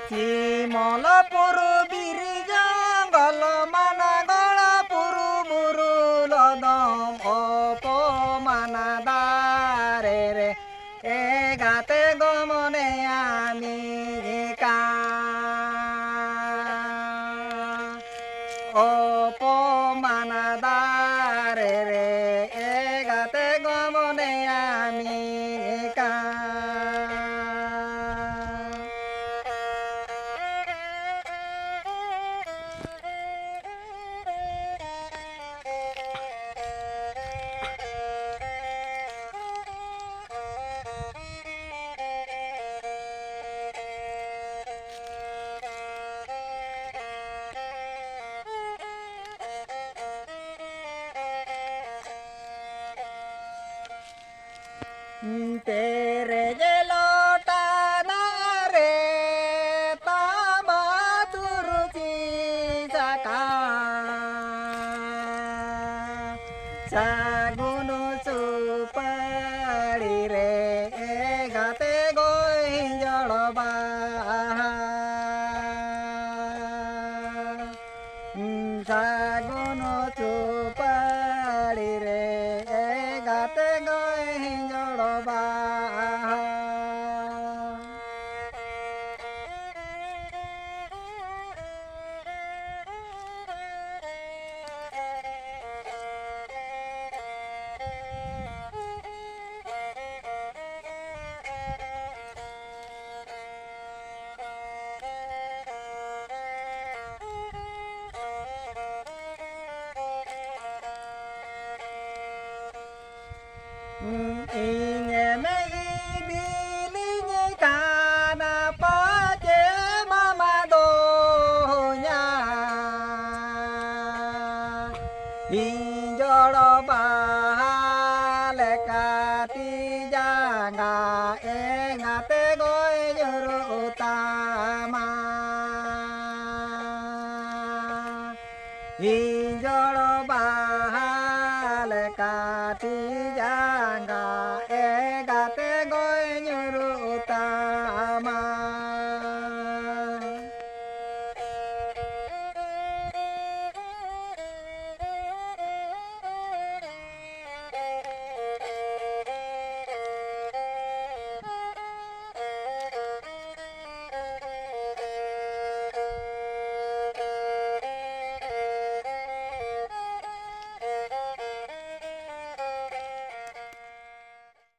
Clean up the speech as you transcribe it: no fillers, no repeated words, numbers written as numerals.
চিমলপুর বিরি জঙ্গল মানাগল পুরু বুরু লদম অপমানাদারে রে এ গাতে গমনে আমি কা অপমানাদারে রে এ গাতে গমনে আমি কা तेरे जे लौटा ना रे तामा तुरुची सका सागुनु सुपारी रे गाते गोई जड़बा सागुनु सुपारी रे गाते गोई जड़बा Inge megi bilinge kana pace mama donya injolo bahale kati janga engate goy juru utama injolo bahale kati